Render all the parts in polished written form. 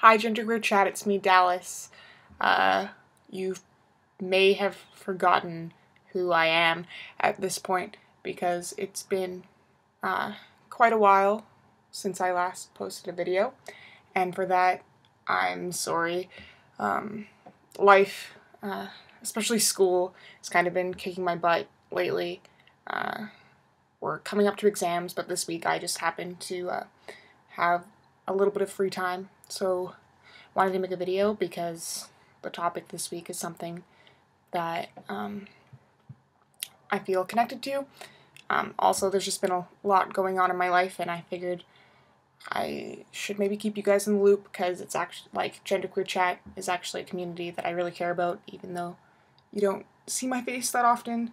Hi, genderqueer chat, it's me, Dallas. You may have forgotten who I am at this point because it's been quite a while since I last posted a video, and for that, I'm sorry. Life, especially school, has kind of been kicking my butt lately. We're coming up to exams, but this week I just happened to have a little bit of free time, so wanted to make a video because the topic this week is something that I feel connected to. Also, there's just been a lot going on in my life, and I figured I should maybe keep you guys in the loop because it's actually, like, genderqueer chat is actually a community that I really care about, even though you don't see my face that often.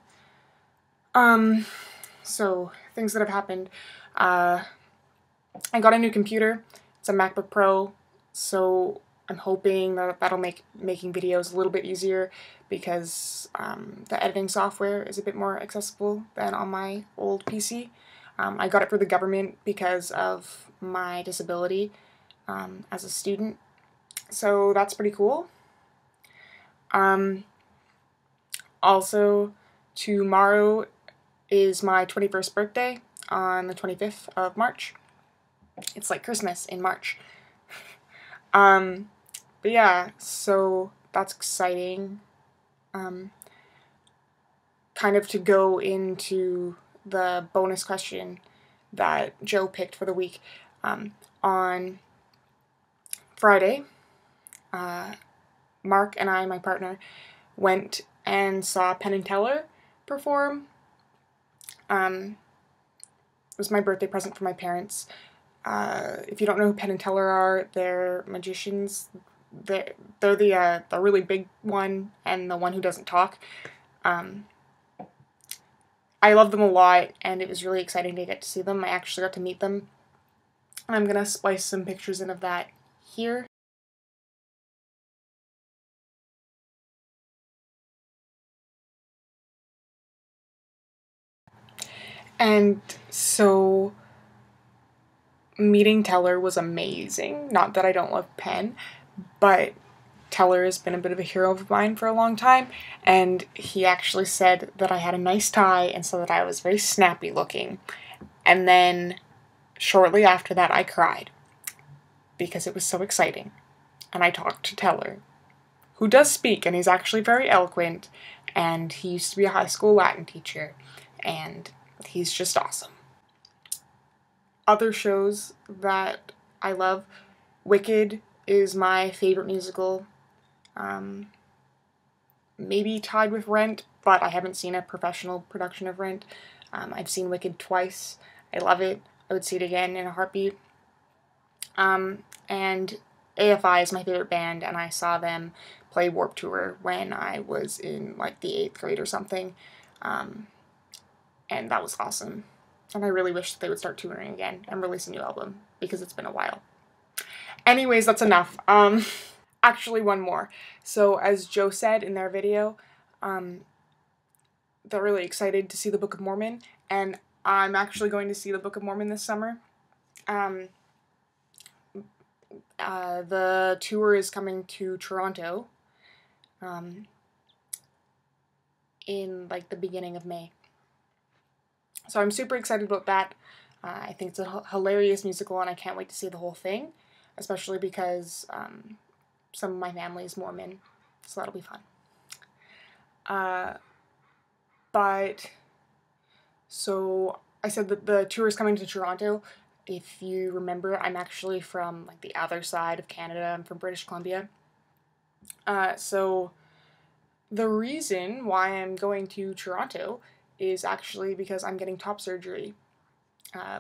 So, things that have happened. I got a new computer. It's a MacBook Pro, so I'm hoping that that'll make making videos a little bit easier because the editing software is a bit more accessible than on my old PC. I got it for the government because of my disability as a student, so that's pretty cool. Also, tomorrow is my 21st birthday on the 25th of March. It's like Christmas in March. But yeah, so that's exciting. Kind of to go into the bonus question that Joe picked for the week. On Friday, Mark and I, my partner, went and saw Penn & Teller perform. It was my birthday present for my parents. If you don't know who Penn & Teller are, they're magicians. They're the really big one and the one who doesn't talk. I love them a lot, and it was really exciting to get to see them. I actually got to meet them. I'm gonna splice some pictures in of that here. And so meeting Teller was amazing. Not that I don't love Penn, but Teller has been a bit of a hero of mine for a long time, and he actually said that I had a nice tie and so that I was very snappy looking. And then shortly after that I cried because it was so exciting. And I talked to Teller, who does speak, and he's actually very eloquent, and he used to be a high school Latin teacher, and he's just awesome. Other shows that I love, Wicked is my favorite musical. Maybe tied with Rent, but I haven't seen a professional production of Rent. I've seen Wicked twice. I love it. I would see it again in a heartbeat. And AFI is my favorite band, and I saw them play Warped Tour when I was in, like, the 8th grade or something. And that was awesome. And I really wish that they would start touring again and release a new album, because it's been a while. Anyways, that's enough. Actually, one more. So, as Joe said in their video, they're really excited to see the Book of Mormon, and I'm actually going to see the Book of Mormon this summer. The tour is coming to Toronto in, like, the beginning of May. So I'm super excited about that. I think it's a hilarious musical, and I can't wait to see the whole thing, especially because some of my family is Mormon, so that'll be fun. But, so I said that the tour is coming to Toronto. If you remember, I'm actually from, like, the other side of Canada. I'm from British Columbia. So the reason why I'm going to Toronto is actually because I'm getting top surgery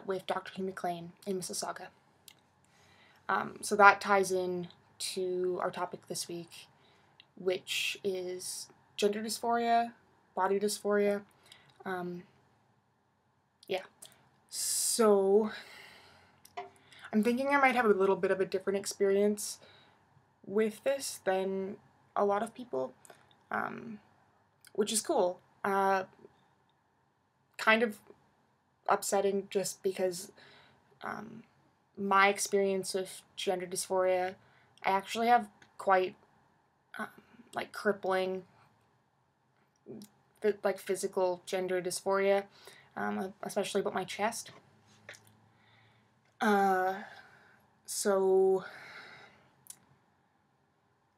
with Dr. Hugh McLean in Mississauga. So that ties in to our topic this week, which is gender dysphoria, body dysphoria. Yeah. So I'm thinking I might have a little bit of a different experience with this than a lot of people, which is cool. Kind of upsetting just because my experience with gender dysphoria I actually have quite, like, crippling, like, physical gender dysphoria, especially about my chest. So,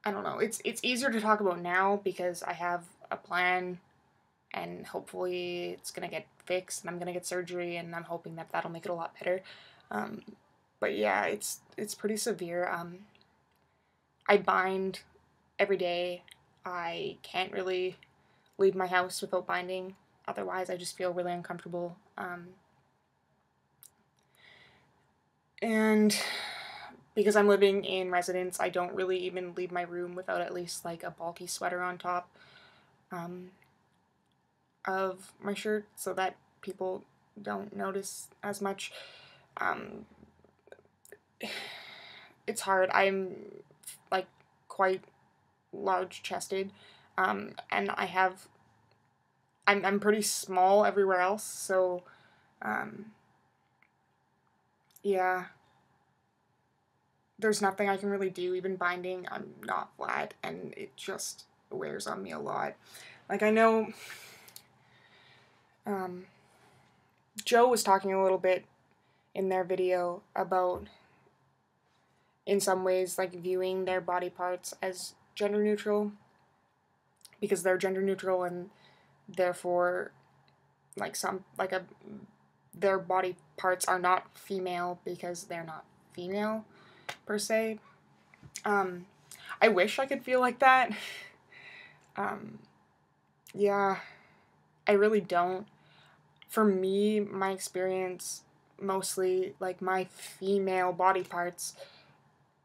I don't know, it's easier to talk about now because I have a plan, and hopefully it's gonna get fixed, and I'm gonna get surgery, and I'm hoping that that'll make it a lot better. But yeah, it's pretty severe. I bind every day. I can't really leave my house without binding. Otherwise, I just feel really uncomfortable. And because I'm living in residence, I don't really even leave my room without at least like a bulky sweater on top of my shirt so that people don't notice as much. It's hard. I'm like quite large chested, and I'm pretty small everywhere else, so yeah, there's nothing I can really do. Even binding, I'm not flat, and it just wears on me a lot. Like, I know Joe was talking a little bit in their video about, in some ways, like, viewing their body parts as gender neutral, because they're gender neutral, and therefore, like, their body parts are not female because they're not female, per se. I wish I could feel like that. Yeah, I really don't. For me, my experience, mostly, like, my female body parts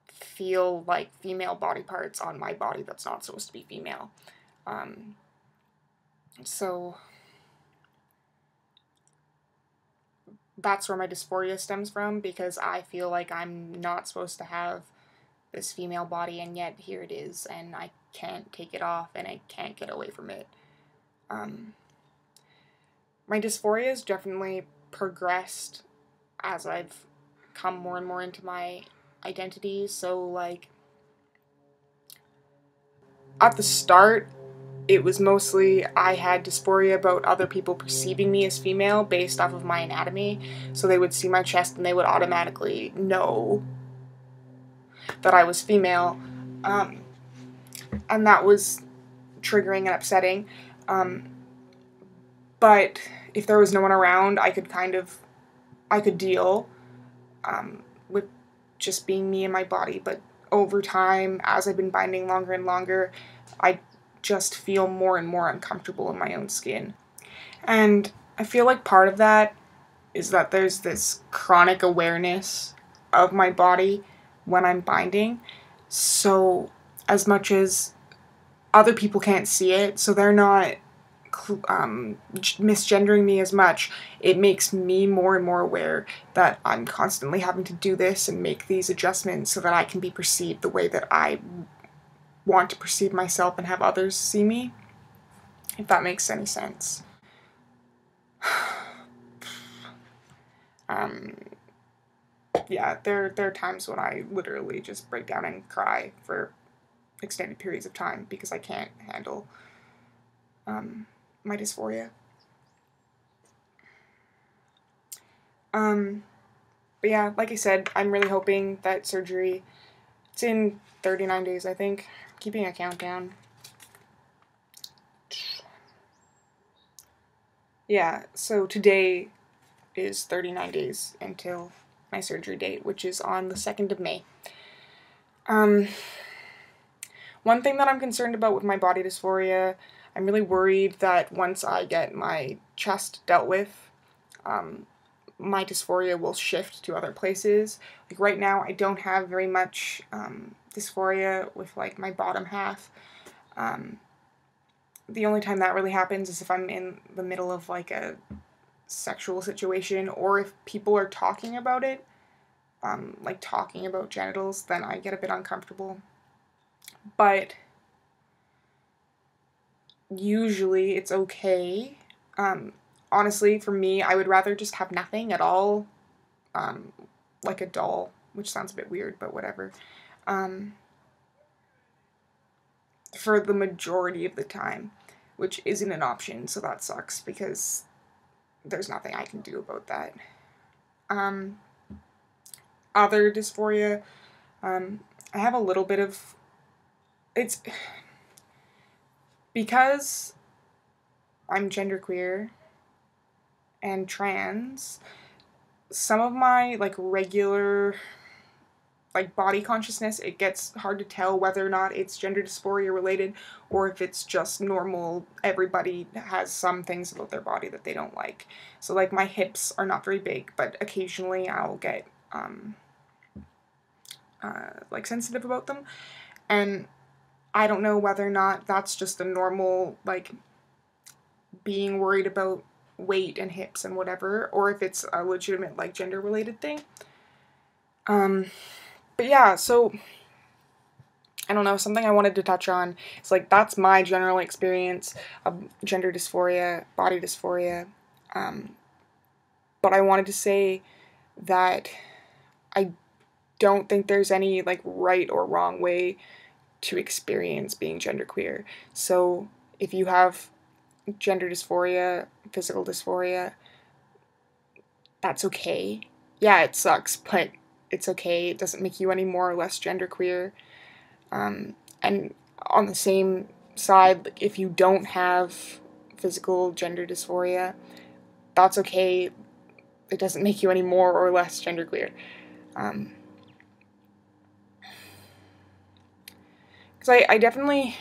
feel like female body parts on my body that's not supposed to be female. So that's where my dysphoria stems from, because I feel like I'm not supposed to have this female body, and yet here it is, and I can't take it off, and I can't get away from it. My dysphoria has definitely progressed as I've come more and more into my identity. So, like, at the start, it was mostly I had dysphoria about other people perceiving me as female based off of my anatomy. So they would see my chest and they would automatically know that I was female. And that was triggering and upsetting. But if there was no one around, I could deal with just being me and my body. But over time, as I've been binding longer and longer, I just feel more and more uncomfortable in my own skin. And I feel like part of that is that there's this chronic awareness of my body when I'm binding. So as much as other people can't see it, so they're not misgendering me as much, it makes me more and more aware that I'm constantly having to do this and make these adjustments so that I can be perceived the way that I want to perceive myself and have others see me, if that makes any sense. Yeah, there are times when I literally just break down and cry for extended periods of time because I can't handle my dysphoria. But yeah, like I said, I'm really hoping that surgery, it's in 39 days, I think. Keeping a countdown. Yeah, so today is 39 days until my surgery date, which is on the 2nd of May. One thing that I'm concerned about with my body dysphoria, I'm really worried that once I get my chest dealt with, my dysphoria will shift to other places. Like, right now, I don't have very much dysphoria with, like, my bottom half. The only time that really happens is if I'm in the middle of, like, a sexual situation, or if people are talking about it, like talking about genitals, then I get a bit uncomfortable. But usually it's okay. Honestly, for me, I would rather just have nothing at all, like a doll, which sounds a bit weird, but whatever. for the majority of the time, which isn't an option, so that sucks because there's nothing I can do about that. Other dysphoria, I have a little bit of, it's because I'm genderqueer and trans, some of my like regular like body consciousness, it gets hard to tell whether or not it's gender dysphoria related or if it's just normal. Everybody has some things about their body that they don't like. So like my hips are not very big, but occasionally I'll get like sensitive about them, and I don't know whether or not that's just a normal like being worried about weight and hips and whatever, or if it's a legitimate like gender related thing. But yeah, so I don't know, something I wanted to touch on is like that's my general experience of gender dysphoria, body dysphoria. But I wanted to say that I don't think there's any like right or wrong way to experience being genderqueer. So if you have gender dysphoria, physical dysphoria, that's okay. Yeah, it sucks, but it's okay. It doesn't make you any more or less genderqueer. And on the same side, if you don't have physical gender dysphoria, that's okay. It doesn't make you any more or less genderqueer. Because I definitely,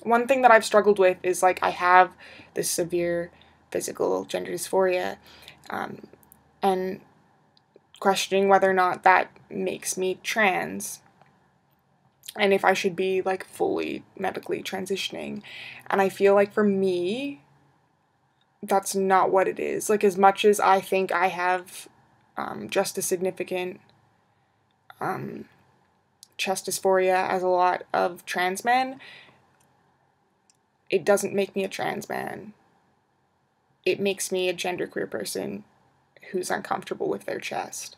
one thing that I've struggled with is like I have this severe physical gender dysphoria, and questioning whether or not that makes me trans, and if I should be like fully medically transitioning. And I feel like for me, that's not what it is. Like as much as I think I have just as significant chest dysphoria as a lot of trans men, it doesn't make me a trans man. It makes me a genderqueer person who's uncomfortable with their chest.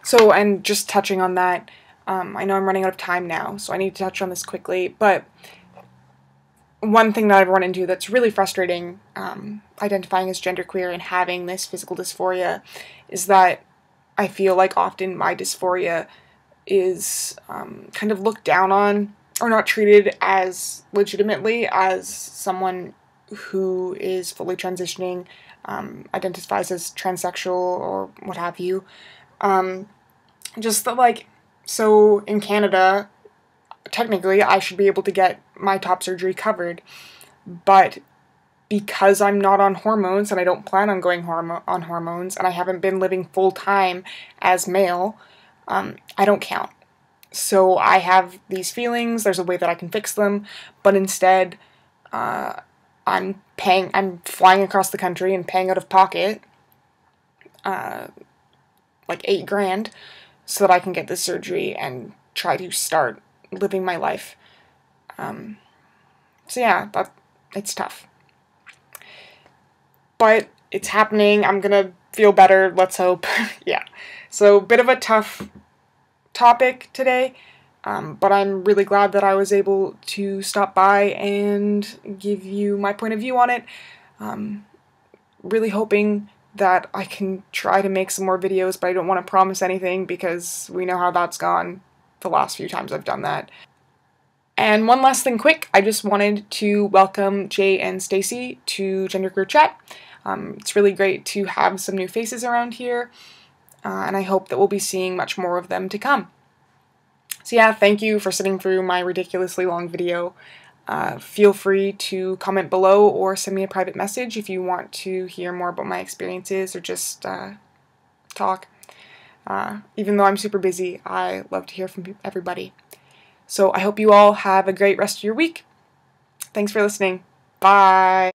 So, and just touching on that, I know I'm running out of time now, so I need to touch on this quickly, but one thing that I've run into that's really frustrating, identifying as genderqueer and having this physical dysphoria, is that I feel like often my dysphoria is kind of looked down on or not treated as legitimately as someone who is fully transitioning, identifies as transsexual or what have you. Just that, like, so in Canada, technically I should be able to get my top surgery covered, but because I'm not on hormones and I don't plan on going on hormones and I haven't been living full-time as male, I don't count. So I have these feelings, there's a way that I can fix them, but instead I'm flying across the country and paying out of pocket like $8,000 so that I can get this surgery and try to start living my life. So yeah, it's tough. But it's happening, I'm gonna feel better, let's hope. Yeah. So, bit of a tough topic today, but I'm really glad that I was able to stop by and give you my point of view on it. Really hoping that I can try to make some more videos, but I don't want to promise anything because we know how that's gone the last few times I've done that. And one last thing quick, I just wanted to welcome Jay and Stacy to Genderqueer Chat. It's really great to have some new faces around here, and I hope that we'll be seeing much more of them to come. So yeah, thank you for sitting through my ridiculously long video. Feel free to comment below or send me a private message if you want to hear more about my experiences or just talk. Even though I'm super busy, I love to hear from everybody. So I hope you all have a great rest of your week. Thanks for listening. Bye!